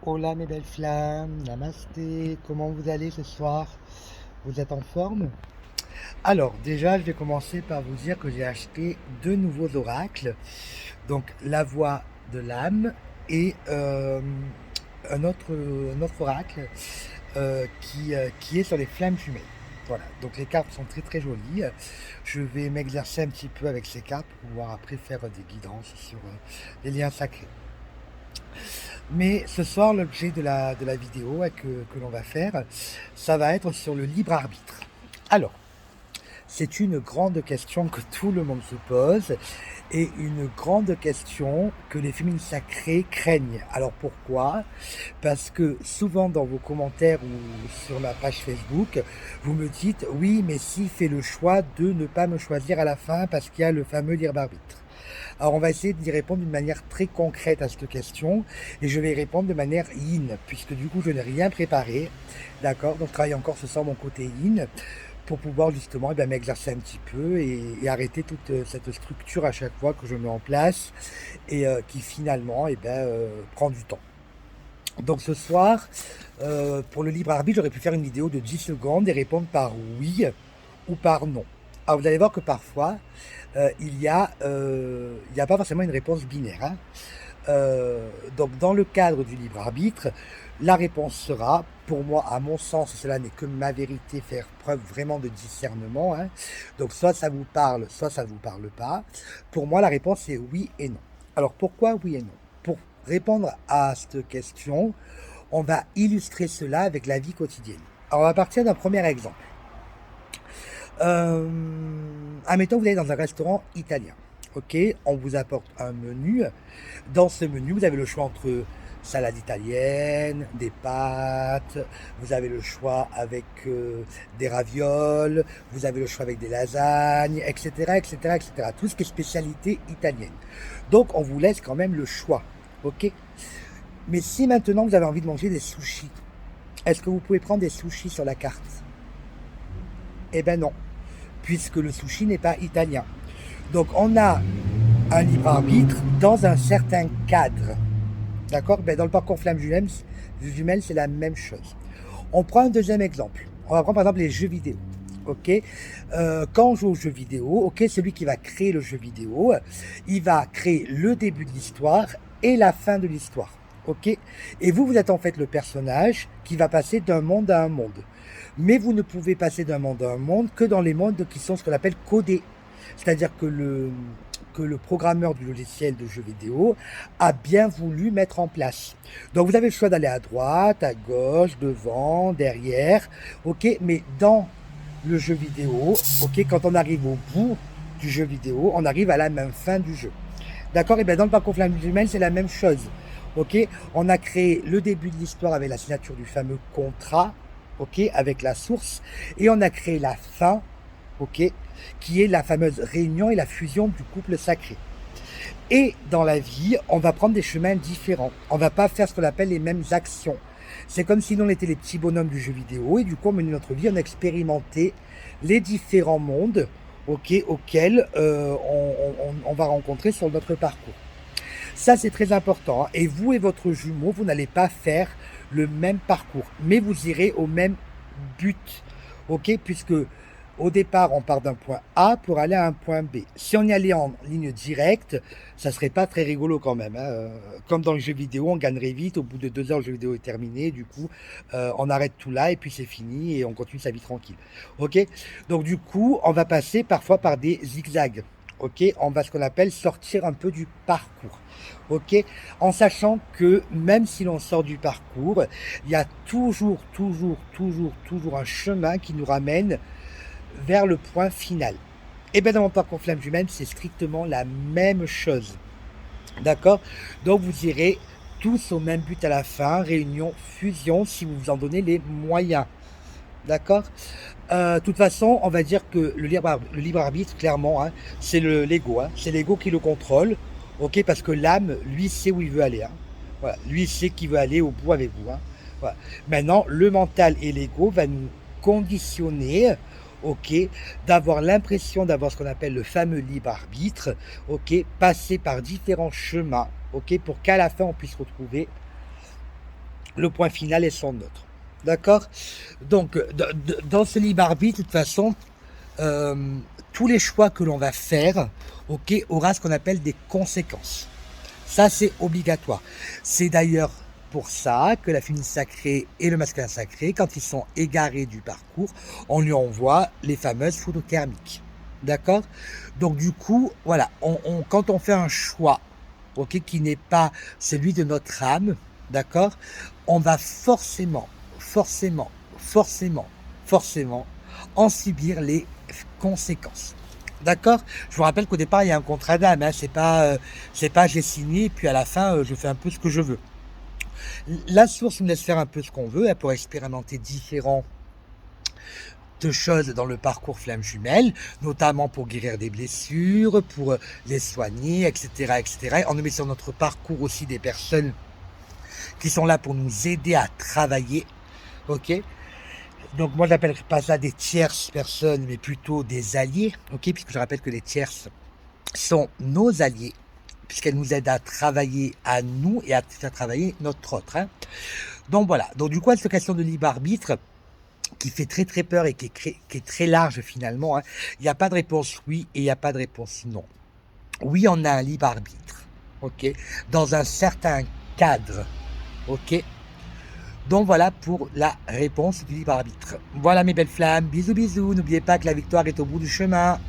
Hola mes belles flammes, namasté, comment vous allez ce soir? Vous êtes en forme? Alors déjà je vais commencer par vous dire que j'ai acheté deux nouveaux oracles, donc la voix de l'âme et un autre oracle qui est sur les flammes jumelles. Voilà, donc les cartes sont très très jolies. Je vais m'exercer un petit peu avec ces cartes pour pouvoir après faire des guidances sur les liens sacrés. Mais ce soir, l'objet de la vidéo que l'on va faire, ça va être sur le libre arbitre. Alors, c'est une grande question que tout le monde se pose et une grande question que les féminines sacrées craignent. Alors pourquoi? Parce que souvent dans vos commentaires ou sur ma page Facebook, vous me dites oui, mais si fait le choix de ne pas me choisir à la fin parce qu'il y a le fameux libre arbitre. Alors on va essayer d'y répondre d'une manière très concrète à cette question et je vais y répondre de manière yin puisque du coup je n'ai rien préparé, d'accord, donc je travaille encore ce soir mon côté yin pour pouvoir justement m'exercer un petit peu et arrêter toute cette structure à chaque fois que je mets en place et qui finalement prend du temps. Donc ce soir, pour le libre arbitre, j'aurais pu faire une vidéo de 10 secondes et répondre par oui ou par non. Alors vous allez voir que parfois, il y a pas forcément une réponse binaire, hein. Donc dans le cadre du libre arbitre, la réponse sera, pour moi, à mon sens, cela n'est que ma vérité, faire preuve vraiment de discernement, hein. Donc soit ça vous parle, soit ça ne vous parle pas. Pour moi, la réponse est oui et non. Alors pourquoi oui et non? Pour répondre à cette question, on va illustrer cela avec la vie quotidienne. Alors on va partir d'un premier exemple. Admettons, vous allez dans un restaurant italien. Ok, on vous apporte un menu. Dans ce menu, vous avez le choix entre salade italienne, des pâtes, vous avez le choix avec des ravioles, vous avez le choix avec des lasagnes, etc., etc., etc. Tout ce qui est spécialité italienne. Donc, on vous laisse quand même le choix. Ok. Mais si maintenant vous avez envie de manger des sushis, est-ce que vous pouvez prendre des sushis sur la carte? Eh ben non, puisque le sushi n'est pas italien. Donc on a un libre arbitre dans un certain cadre. D'accord? Dans le parcours flamme jumelle, c'est la même chose. On prend un deuxième exemple. On va prendre par exemple les jeux vidéo. Ok, quand on joue aux jeux vidéo, ok, celui qui va créer le jeu vidéo, il va créer le début de l'histoire et la fin de l'histoire. Ok, et vous êtes en fait le personnage qui va passer d'un monde à un monde. Mais vous ne pouvez passer d'un monde à un monde que dans les mondes qui sont ce qu'on appelle codés. C'est-à-dire que le programmeur du logiciel de jeu vidéo a bien voulu mettre en place. Donc vous avez le choix d'aller à droite, à gauche, devant, derrière, ok, mais dans le jeu vidéo, ok, quand on arrive au bout du jeu vidéo, on arrive à la même fin du jeu. D'accord? Et bien dans le parcours flamme jumelle, c'est la même chose. Ok, on a créé le début de l'histoire avec la signature du fameux contrat, ok, avec la source, et on a créé la fin, ok, qui est la fameuse réunion et la fusion du couple sacré. Et dans la vie, on va prendre des chemins différents. On va pas faire ce qu'on appelle les mêmes actions. C'est comme si nous on était les petits bonhommes du jeu vidéo et du coup on menait notre vie, on a expérimenté les différents mondes, ok, auxquels on va rencontrer sur notre parcours. Ça, c'est très important, hein. Et vous et votre jumeau, vous n'allez pas faire le même parcours, mais vous irez au même but. Ok, puisque au départ, on part d'un point A pour aller à un point B. Si on y allait en ligne directe, ça serait pas très rigolo quand même, hein. Comme dans le jeu vidéo, on gagnerait vite. Au bout de 2 heures, le jeu vidéo est terminé. Du coup, on arrête tout là et puis c'est fini et on continue sa vie tranquille. Ok. Donc du coup, on va passer parfois par des zigzags. Ok, on va ce qu'on appelle sortir un peu du parcours. Ok, en sachant que même si l'on sort du parcours, il y a toujours, toujours, toujours, toujours un chemin qui nous ramène vers le point final. Et bien dans mon parcours flamme jumelle, c'est strictement la même chose. D'accord? Donc vous irez tous au même but à la fin, réunion, fusion, si vous vous en donnez les moyens. D'accord? De toute façon, on va dire que le libre arbitre, clairement, hein, c'est l'ego. Hein, c'est l'ego qui le contrôle. Ok, parce que l'âme, lui, sait où il veut aller. Hein. Voilà, lui, il sait qu'il veut aller au bout avec vous. Hein. Voilà. Maintenant, le mental et l'ego va nous conditionner, ok, d'avoir l'impression d'avoir ce qu'on appelle le fameux libre arbitre, ok, passer par différents chemins, ok, pour qu'à la fin on puisse retrouver le point final est son neutre. D'accord? Donc, dans ce libre arbitre, de toute façon, euh, tous les choix que l'on va faire, ok, aura ce qu'on appelle des conséquences. Ça, c'est obligatoire. C'est d'ailleurs pour ça que la féminine sacrée et le masculin sacré, quand ils sont égarés du parcours, on lui envoie les fameuses photos thermiques. D'accord? Donc du coup, voilà, quand on fait un choix, ok, qui n'est pas celui de notre âme, d'accord, on va forcément en subir les conséquences. D'accord? Je vous rappelle qu'au départ, il y a un contrat d'âme, hein, c'est pas j'ai signé, et puis à la fin, je fais un peu ce que je veux. La source nous laisse faire un peu ce qu'on veut, elle pour expérimenter différents de choses dans le parcours flamme jumelle, notamment pour guérir des blessures, pour les soigner, etc., etc. On nous met sur notre parcours aussi des personnes qui sont là pour nous aider à travailler, ok? Donc moi, je n'appelle pas ça des tierces personnes, mais plutôt des alliés, ok? Puisque je rappelle que les tierces sont nos alliés, puisqu'elles nous aident à travailler à nous et à faire travailler notre autre. Hein. Donc voilà. Donc du coup, cette question de libre arbitre qui fait très très peur et qui est très large finalement. Hein. Il n'y a pas de réponse oui et il n'y a pas de réponse non. Oui, on a un libre arbitre, ok, dans un certain cadre, ok. Donc voilà pour la réponse du libre arbitre. Voilà mes belles flammes, bisous bisous, n'oubliez pas que la victoire est au bout du chemin.